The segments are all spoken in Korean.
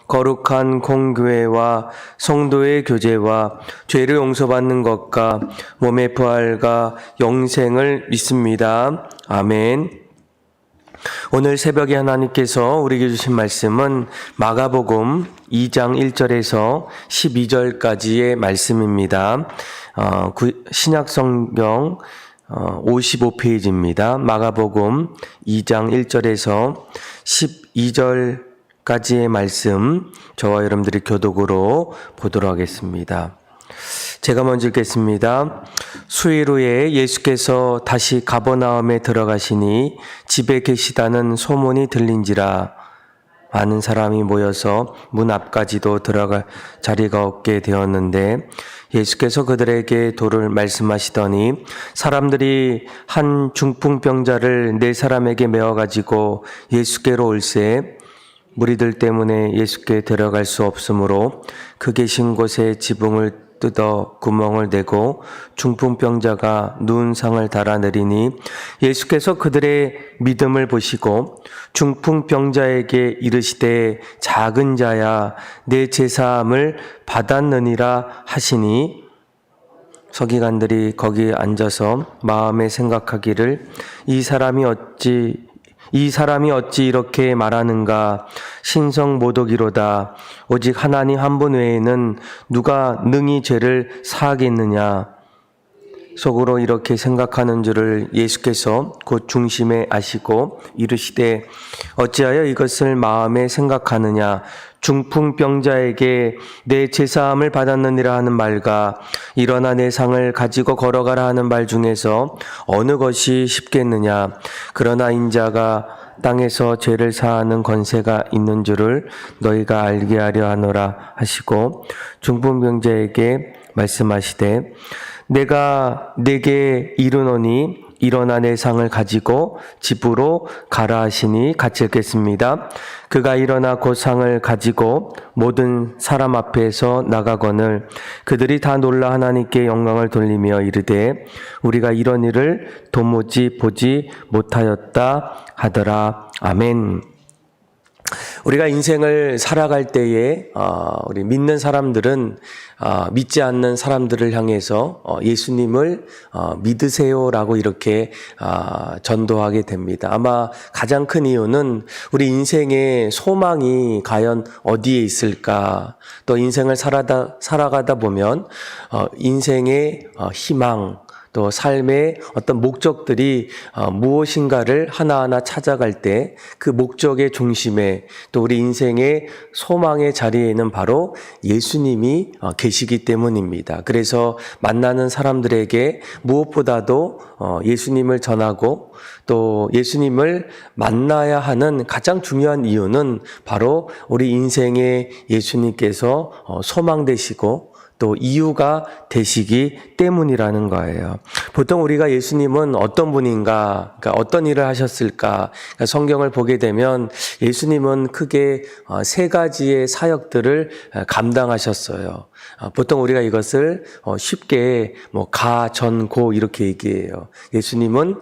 거룩한 공교회와 성도의 교제와 죄를 용서받는 것과 몸의 부활과 영생을 믿습니다. 아멘. 오늘 새벽에 하나님께서 우리에게 주신 말씀은 마가복음 2장 1절에서 12절까지의 말씀입니다. 신약성경 55페이지입니다. 마가복음 2장 1절에서 12절까지의 말씀, 저와 여러분들이 교독으로 보도록 하겠습니다. 제가 먼저 읽겠습니다. 수일 후에 예수께서 다시 가버나움에 들어가시니 집에 계시다는 소문이 들린지라 많은 사람이 모여서 문 앞까지도 들어갈 자리가 없게 되었는데 예수께서 그들에게 도를 말씀하시더니 사람들이 한 중풍병자를 4사람에게 메어가지고 예수께로 올세 무리들 때문에 예수께 데려갈 수 없으므로 그 계신 곳에 지붕을 뜯어 구멍을 내고 중풍병자가 누운 상을 달아내리니 예수께서 그들의 믿음을 보시고 중풍병자에게 이르시되 작은 자야 내 죄사함을 받았느니라 하시니 서기관들이 거기 앉아서 마음에 생각하기를 이 사람이 어찌 이렇게 말하는가? 신성모독이로다. 오직 하나님 한 분 외에는 누가 능히 죄를 사하겠느냐? 속으로 이렇게 생각하는 줄을 예수께서 곧 중심에 아시고 이르시되 어찌하여 이것을 마음에 생각하느냐? 중풍병자에게 내 죄사함을 받았느니라 하는 말과 일어나 내 상을 가지고 걸어가라 하는 말 중에서 어느 것이 쉽겠느냐? 그러나 인자가 땅에서 죄를 사하는 권세가 있는 줄을 너희가 알게 하려 하노라 하시고 중풍병자에게 말씀하시되 내가 네게 이르노니 일어나 내 상을 가지고 집으로 가라 하시니 같이 읽겠습니다. 그가 일어나 곧 상을 가지고 모든 사람 앞에서 나가거늘 그들이 다 놀라 하나님께 영광을 돌리며 이르되 우리가 이런 일을 도무지 보지 못하였다 하더라. 아멘. 우리가 인생을 살아갈 때에 우리 믿는 사람들은 믿지 않는 사람들을 향해서 예수님을 믿으세요라고 이렇게 전도하게 됩니다. 아마 가장 큰 이유는 우리 인생의 소망이 과연 어디에 있을까? 또 인생을 살아가다 보면 인생의 희망 또 삶의 어떤 목적들이 무엇인가를 하나하나 찾아갈 때 그 목적의 중심에 또 우리 인생의 소망의 자리에는 바로 예수님이 계시기 때문입니다. 그래서 만나는 사람들에게 무엇보다도 예수님을 전하고 또 예수님을 만나야 하는 가장 중요한 이유는 바로 우리 인생에 예수님께서 소망 되시고 또 이유가 되시기 때문이라는 거예요. 보통 우리가 예수님은 어떤 분인가, 그러니까 어떤 일을 하셨을까, 그러니까 성경을 보게 되면 예수님은 크게 3가지의 사역들을 감당하셨어요. 보통 우리가 이것을 쉽게 가, 전, 고 이렇게 얘기해요. 예수님은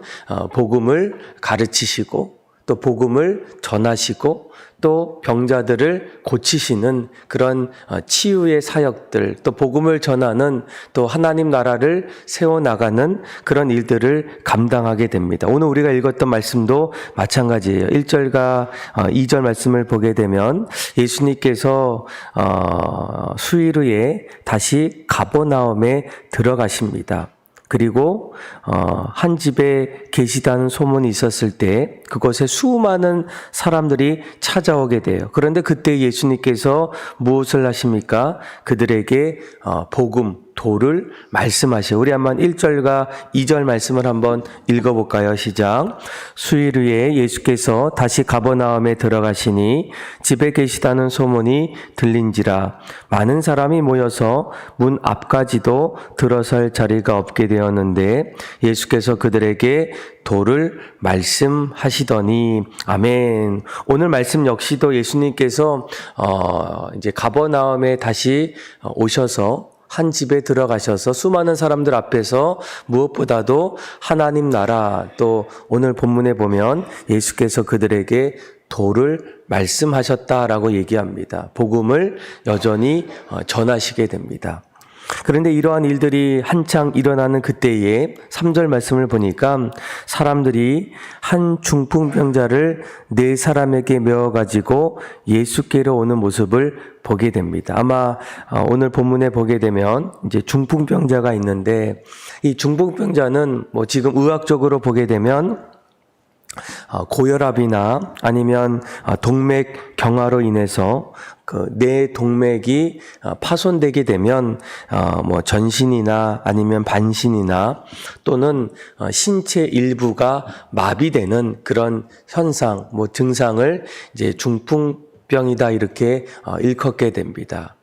복음을 가르치시고 또 복음을 전하시고 또 병자들을 고치시는 그런 치유의 사역들, 또 복음을 전하는 또 하나님 나라를 세워나가는 그런 일들을 감당하게 됩니다. 오늘 우리가 읽었던 말씀도 마찬가지예요. 1절과 2절 말씀을 보게 되면 예수님께서 수일 후에 다시 가버나움에 들어가십니다. 그리고 한 집에 계시다는 소문이 있었을 때 그곳에 수많은 사람들이 찾아오게 돼요. 그런데 그때 예수님께서 무엇을 하십니까? 그들에게 복음, 도를 말씀하셔요. 우리 한번 1절과 2절 말씀을 한번 읽어볼까요? 시작. 수일 후에 예수께서 다시 가버나움에 들어가시니 집에 계시다는 소문이 들린지라 많은 사람이 모여서 문 앞까지도 들어설 자리가 없게 되었는데 예수께서 그들에게 도를 말씀하시더니 아멘. 오늘 말씀 역시도 예수님께서 이제 가버나움에 다시 오셔서 한 집에 들어가셔서 수많은 사람들 앞에서 무엇보다도 하나님 나라 또 오늘 본문에 보면 예수께서 그들에게 도를 말씀하셨다라고 얘기합니다. 복음을 여전히 전하시게 됩니다. 그런데 이러한 일들이 한창 일어나는 그때에 3절 말씀을 보니까 사람들이 한 중풍병자를 4사람에게 메어가지고 예수께로 오는 모습을 보게 됩니다. 아마 오늘 본문에 보게 되면 이제 중풍병자가 있는데 이 중풍병자는 뭐 지금 의학적으로 보게 되면 고혈압이나 아니면 동맥 경화로 인해서 그 뇌 동맥이 파손되게 되면 뭐 전신이나 아니면 반신이나 또는 신체 일부가 마비되는 그런 현상, 뭐 증상을 이제 중풍병이다 이렇게 일컫게 됩니다.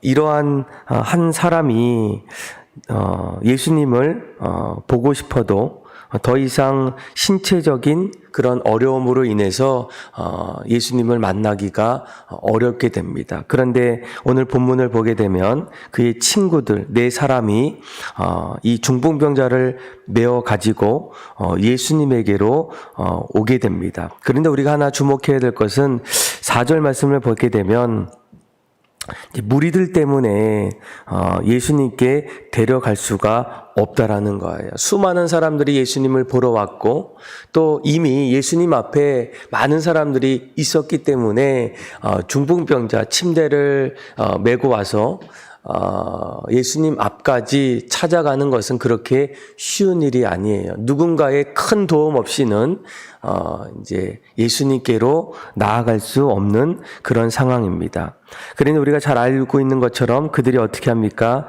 이러한 한 사람이 예수님을 보고 싶어도 더 이상 신체적인 그런 어려움으로 인해서 예수님을 만나기가 어렵게 됩니다. 그런데 오늘 본문을 보게 되면 그의 친구들 4사람이 이 중풍병자를 메어 가지고 예수님에게로 오게 됩니다. 그런데 우리가 하나 주목해야 될 것은 4절 말씀을 보게 되면 무리들 때문에 예수님께 데려갈 수가 없다라는 거예요. 수많은 사람들이 예수님을 보러 왔고 또 이미 예수님 앞에 많은 사람들이 있었기 때문에 중풍병자 침대를 메고 와서 예수님 앞까지 찾아가는 것은 그렇게 쉬운 일이 아니에요. 누군가의 큰 도움 없이는 이제 예수님께로 나아갈 수 없는 그런 상황입니다. 그런데 우리가 잘 알고 있는 것처럼 그들이 어떻게 합니까?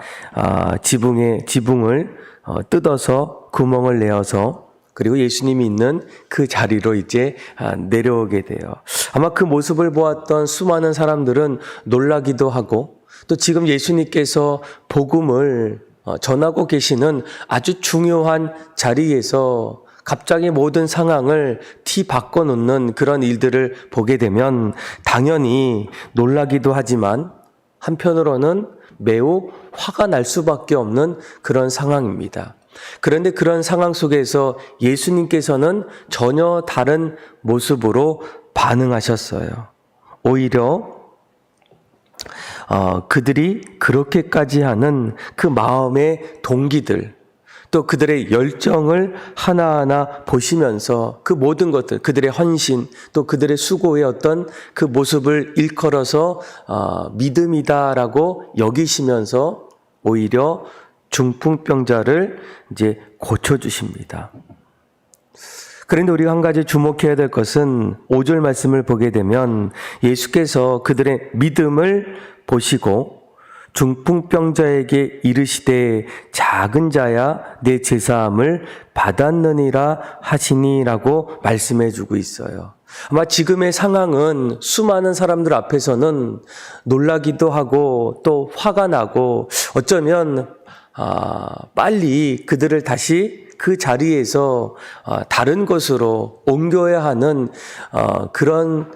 지붕을 뜯어서 구멍을 내어서 그리고 예수님이 있는 그 자리로 이제 내려오게 돼요. 아마 그 모습을 보았던 수많은 사람들은 놀라기도 하고 또 지금 예수님께서 복음을 전하고 계시는 아주 중요한 자리에서 갑자기 모든 상황을 바꿔놓는 그런 일들을 보게 되면 당연히 놀라기도 하지만 한편으로는 매우 화가 날 수밖에 없는 그런 상황입니다. 그런데 그런 상황 속에서 예수님께서는 전혀 다른 모습으로 반응하셨어요. 오히려 그들이 그렇게까지 하는 그 마음의 동기들 또 그들의 열정을 하나하나 보시면서 그 모든 것들 그들의 헌신 또 그들의 수고의 어떤 그 모습을 일컬어서 믿음이다라고 여기시면서 오히려 중풍병자를 이제 고쳐주십니다. 그런데 우리가 한 가지 주목해야 될 것은 5절 말씀을 보게 되면 예수께서 그들의 믿음을 보시고 중풍병자에게 이르시되 작은 자야 내 제사함을 받았느니라 하시니라고 말씀해 주고 있어요. 아마 지금의 상황은 수많은 사람들 앞에서는 놀라기도 하고 또 화가 나고 어쩌면 빨리 그들을 다시 그 자리에서 다른 곳으로 옮겨야 하는 그런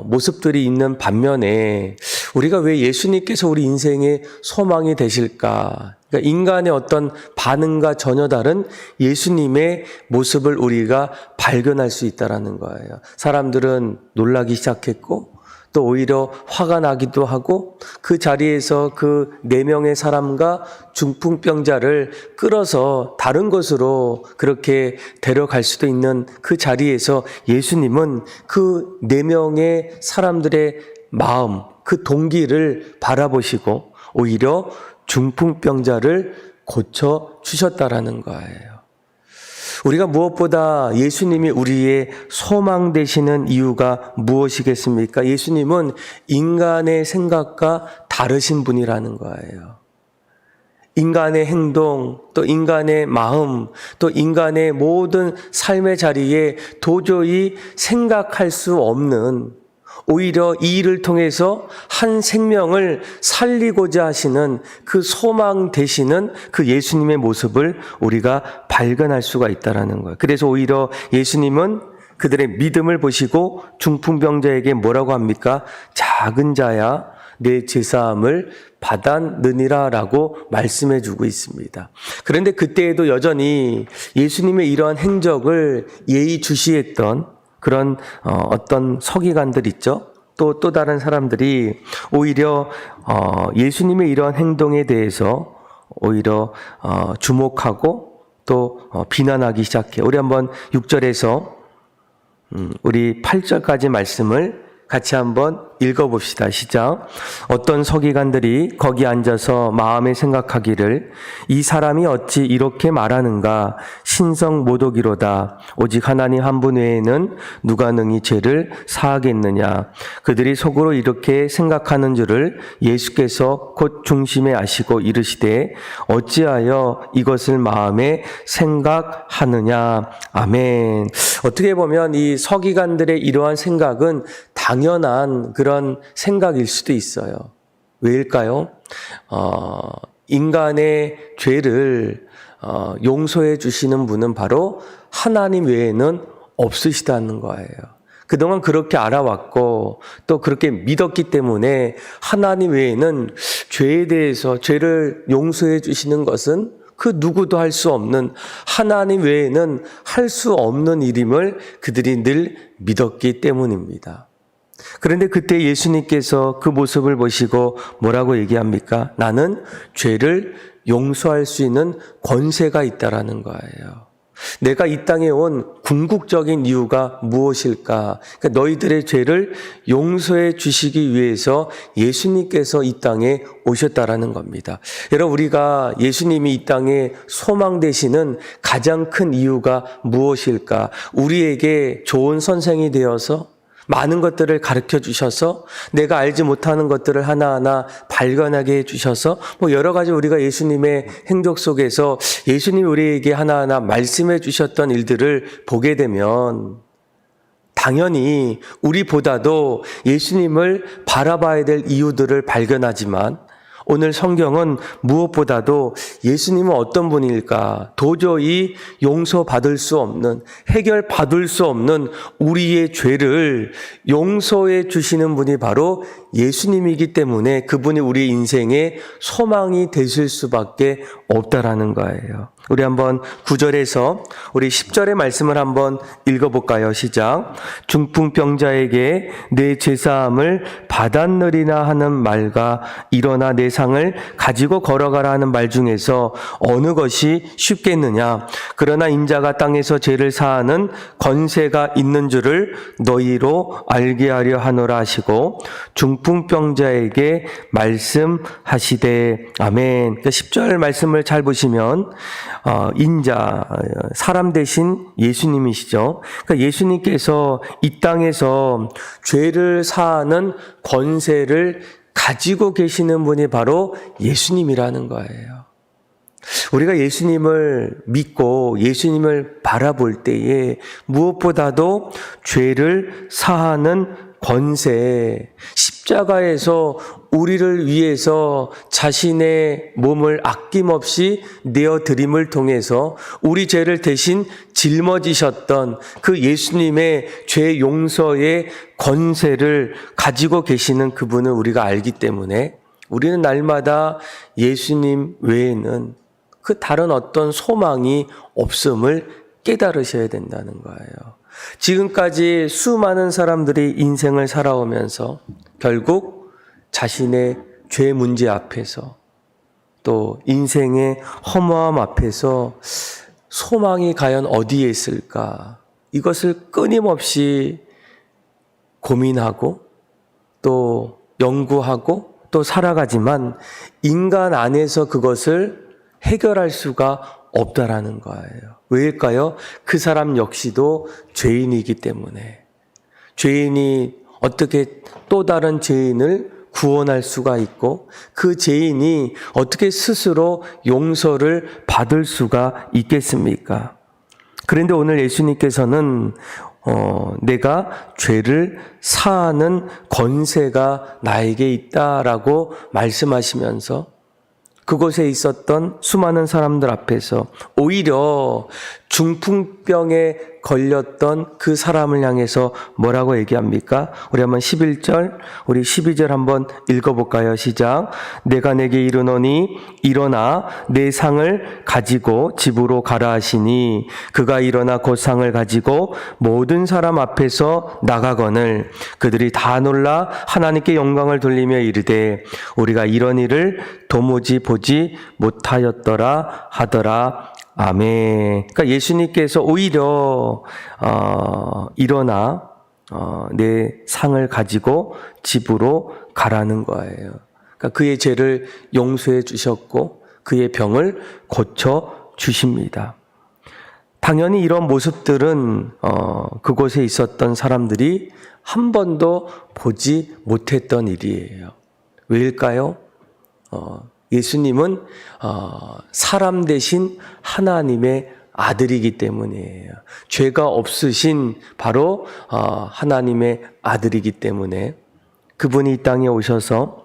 모습들이 있는 반면에 우리가 왜 예수님께서 우리 인생의 소망이 되실까? 그러니까 인간의 어떤 반응과 전혀 다른 예수님의 모습을 우리가 발견할 수 있다라는 거예요. 사람들은 놀라기 시작했고 또 오히려 화가 나기도 하고 그 자리에서 그 4명의 사람과 중풍병자를 끌어서 다른 곳으로 그렇게 데려갈 수도 있는 그 자리에서 예수님은 그 4명의 사람들의 마음, 그 동기를 바라보시고 오히려 중풍병자를 고쳐주셨다라는 거예요. 우리가 무엇보다 예수님이 우리의 소망 되시는 이유가 무엇이겠습니까? 예수님은 인간의 생각과 다르신 분이라는 거예요. 인간의 행동, 또 인간의 마음, 또 인간의 모든 삶의 자리에 도저히 생각할 수 없는 오히려 이 일을 통해서 한 생명을 살리고자 하시는 그 소망 되시는 그 예수님의 모습을 우리가 발견할 수가 있다는 거예요. 그래서 오히려 예수님은 그들의 믿음을 보시고 중풍병자에게 뭐라고 합니까? 작은 자야 내 제사함을 받았느니라 라고 말씀해 주고 있습니다. 그런데 그때에도 여전히 예수님의 이러한 행적을 예의주시했던 그런 어떤 서기관들 있죠. 또 다른 사람들이 오히려 예수님의 이러한 행동에 대해서 오히려 주목하고 또 비난하기 시작해요. 우리 한번 6절에서 우리 8절까지 말씀을 같이 한번 읽어봅시다. 시작. 어떤 서기관들이 거기 앉아서 마음에 생각하기를 이 사람이 어찌 이렇게 말하는가 신성 모독이로다. 오직 하나님 한 분 외에는 누가 능히 죄를 사하겠느냐. 그들이 속으로 이렇게 생각하는 줄을 예수께서 곧 중심에 아시고 이르시되 어찌하여 이것을 마음에 생각하느냐. 아멘. 어떻게 보면 이 서기관들의 이러한 생각은 당연한 그런 생각일 수도 있어요. 왜일까요? 인간의 죄를 용서해 주시는 분은 바로 하나님 외에는 없으시다는 거예요. 그동안 그렇게 알아왔고 또 그렇게 믿었기 때문에 하나님 외에는 죄에 대해서 죄를 용서해 주시는 것은 그 누구도 할 수 없는 하나님 외에는 할 수 없는 일임을 그들이 늘 믿었기 때문입니다. 그런데 그때 예수님께서 그 모습을 보시고 뭐라고 얘기합니까? 나는 죄를 용서할 수 있는 권세가 있다라는 거예요. 내가 이 땅에 온 궁극적인 이유가 무엇일까? 그러니까 너희들의 죄를 용서해 주시기 위해서 예수님께서 이 땅에 오셨다라는 겁니다. 여러분, 우리가 예수님이 이 땅에 소망되시는 가장 큰 이유가 무엇일까? 우리에게 좋은 선생이 되어서 많은 것들을 가르쳐 주셔서 내가 알지 못하는 것들을 하나하나 발견하게 해 주셔서 여러 가지 우리가 예수님의 행적 속에서 예수님이 우리에게 하나하나 말씀해 주셨던 일들을 보게 되면 당연히 우리보다도 예수님을 바라봐야 될 이유들을 발견하지만 오늘 성경은 무엇보다도 예수님은 어떤 분일까? 도저히 용서받을 수 없는, 해결받을 수 없는 우리의 죄를 용서해 주시는 분이 바로 예수님이기 때문에 그분이 우리 인생의 소망이 되실 수밖에 없다라는 거예요. 우리 한번 9절에서 우리 10절의 말씀을 한번 읽어볼까요? 시작. 중풍병자에게 내 죄사함을 받았느리나 하는 말과 일어나 내 상을 가지고 걸어가라 하는 말 중에서 어느 것이 쉽겠느냐. 그러나 인자가 땅에서 죄를 사하는 권세가 있는 줄을 너희로 알게 하려 하노라 하시고 중풍병자에게 말씀하시되 아멘. 10절 말씀을 잘 보시면 인자, 사람 대신 예수님이시죠. 그러니까 예수님께서 이 땅에서 죄를 사하는 권세를 가지고 계시는 분이 바로 예수님이라는 거예요. 우리가 예수님을 믿고 예수님을 바라볼 때에 무엇보다도 죄를 사하는 권세, 십자가에서 우리를 위해서 자신의 몸을 아낌없이 내어드림을 통해서 우리 죄를 대신 짊어지셨던 그 예수님의 죄 용서의 권세를 가지고 계시는 그분을 우리가 알기 때문에 우리는 날마다 예수님 외에는 그 다른 어떤 소망이 없음을 깨달으셔야 된다는 거예요. 지금까지 수많은 사람들이 인생을 살아오면서 결국 자신의 죄 문제 앞에서 또 인생의 허무함 앞에서 소망이 과연 어디에 있을까? 이것을 끊임없이 고민하고 또 연구하고 또 살아가지만 인간 안에서 그것을 해결할 수가 없다라는 거예요. 왜일까요? 그 사람 역시도 죄인이기 때문에. 죄인이 어떻게 또 다른 죄인을 구원할 수가 있고 그 죄인이 어떻게 스스로 용서를 받을 수가 있겠습니까? 그런데 오늘 예수님께서는 내가 죄를 사하는 권세가 나에게 있다라고 말씀하시면서 그곳에 있었던 수많은 사람들 앞에서 오히려 중풍병에 걸렸던 그 사람을 향해서 뭐라고 얘기합니까? 우리 한번 11절, 우리 12절 한번 읽어볼까요? 시작. 내가 내게 이르노니 일어나 내 상을 가지고 집으로 가라 하시니 그가 일어나 곧 상을 가지고 모든 사람 앞에서 나가거늘 그들이 다 놀라 하나님께 영광을 돌리며 이르되 우리가 이런 일을 도무지 보지 못하였더라 하더라. 아멘. 그러니까 예수님께서 오히려 일어나 내 상을 가지고 집으로 가라는 거예요. 그러니까 그의 죄를 용서해 주셨고 그의 병을 고쳐 주십니다. 당연히 이런 모습들은 그곳에 있었던 사람들이 한 번도 보지 못했던 일이에요. 왜일까요? 예수님은 사람 대신 하나님의 아들이기 때문이에요. 죄가 없으신 바로 하나님의 아들이기 때문에 그분이 이 땅에 오셔서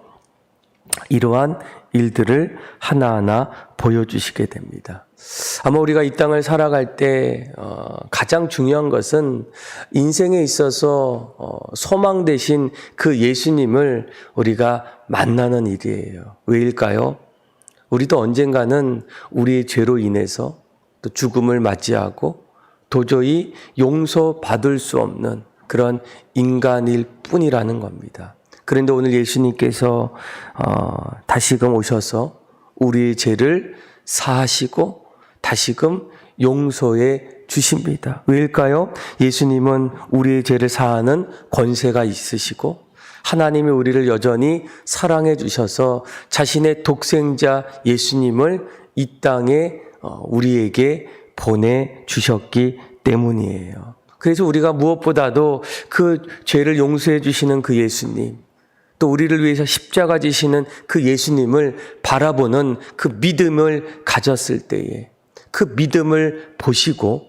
이러한 일들을 하나하나 보여주시게 됩니다. 아마 우리가 이 땅을 살아갈 때 가장 중요한 것은 인생에 있어서 소망 되신 그 예수님을 우리가 만나는 일이에요. 왜일까요? 우리도 언젠가는 우리의 죄로 인해서 또 죽음을 맞이하고 도저히 용서받을 수 없는 그런 인간일 뿐이라는 겁니다. 그런데 오늘 예수님께서 다시금 오셔서 우리의 죄를 사하시고 다시금 용서해 주십니다. 왜일까요? 예수님은 우리의 죄를 사하는 권세가 있으시고 하나님이 우리를 여전히 사랑해 주셔서 자신의 독생자 예수님을 이 땅에 우리에게 보내주셨기 때문이에요. 그래서 우리가 무엇보다도 그 죄를 용서해 주시는 그 예수님, 또 우리를 위해서 십자가 지시는 그 예수님을 바라보는 그 믿음을 가졌을 때에 그 믿음을 보시고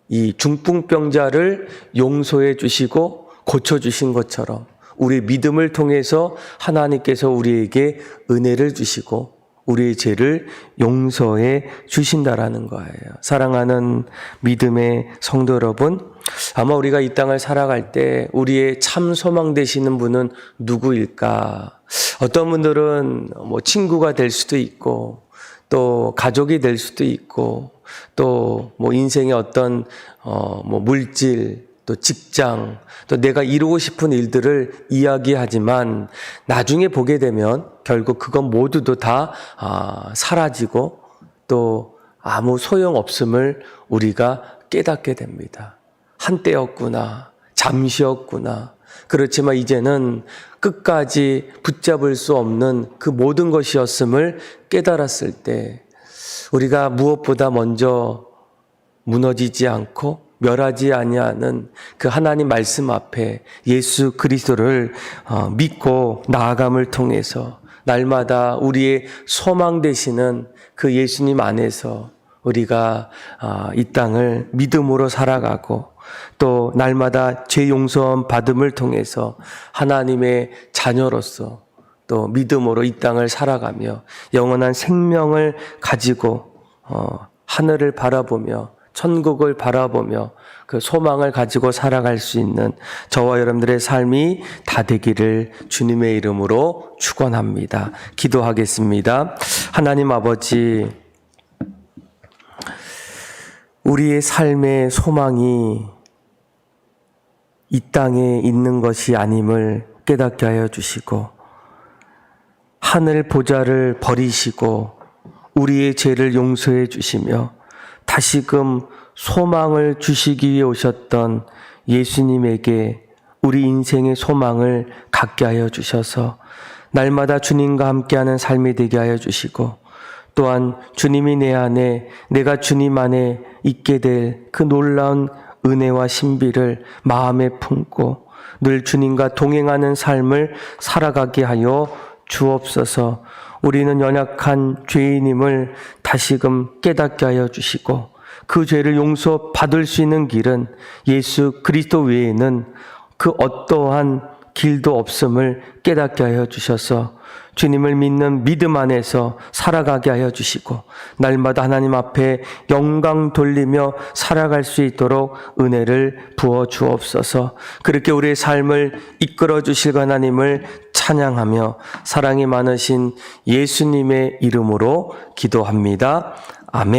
이 중풍병자를 용서해 주시고 고쳐주신 것처럼 우리 믿음을 통해서 하나님께서 우리에게 은혜를 주시고 우리의 죄를 용서해 주신다라는 거예요. 사랑하는 믿음의 성도 여러분, 아마 우리가 이 땅을 살아갈 때 우리의 참 소망 되시는 분은 누구일까? 어떤 분들은 친구가 될 수도 있고 또 가족이 될 수도 있고 또 인생의 어떤 물질 또 직장 또 내가 이루고 싶은 일들을 이야기하지만 나중에 보게 되면 결국 그건 모두도 다 사라지고 또 아무 소용없음을 우리가 깨닫게 됩니다. 한때였구나, 잠시였구나. 그렇지만 이제는 끝까지 붙잡을 수 없는 그 모든 것이었음을 깨달았을 때 우리가 무엇보다 먼저 무너지지 않고 멸하지 아니하는 그 하나님 말씀 앞에 예수 그리스도를 믿고 나아감을 통해서 날마다 우리의 소망 되시는 그 예수님 안에서 우리가 이 땅을 믿음으로 살아가고 또 날마다 죄 용서 받음을 통해서 하나님의 자녀로서 또 믿음으로 이 땅을 살아가며 영원한 생명을 가지고 하늘을 바라보며 천국을 바라보며 그 소망을 가지고 살아갈 수 있는 저와 여러분들의 삶이 다 되기를 주님의 이름으로 축원합니다. 기도하겠습니다. 하나님 아버지, 우리의 삶의 소망이 이 땅에 있는 것이 아님을 깨닫게 하여 주시고 하늘 보좌를 버리시고 우리의 죄를 용서해 주시며 다시금 소망을 주시기 위해 오셨던 예수님에게 우리 인생의 소망을 갖게 하여 주셔서 날마다 주님과 함께하는 삶이 되게 하여 주시고 또한 주님이 내 안에 내가 주님 안에 있게 될 그 놀라운 은혜와 신비를 마음에 품고 늘 주님과 동행하는 삶을 살아가게 하여 주옵소서. 우리는 연약한 죄인임을 다시금 깨닫게 하여 주시고 그 죄를 용서받을 수 있는 길은 예수 그리스도 외에는 그 어떠한 길도 없음을 깨닫게 하여 주셔서 주님을 믿는 믿음 안에서 살아가게 하여 주시고 날마다 하나님 앞에 영광 돌리며 살아갈 수 있도록 은혜를 부어 주옵소서. 그렇게 우리의 삶을 이끌어 주실 하나님을 찬양하며 사랑이 많으신 예수님의 이름으로 기도합니다. 아멘.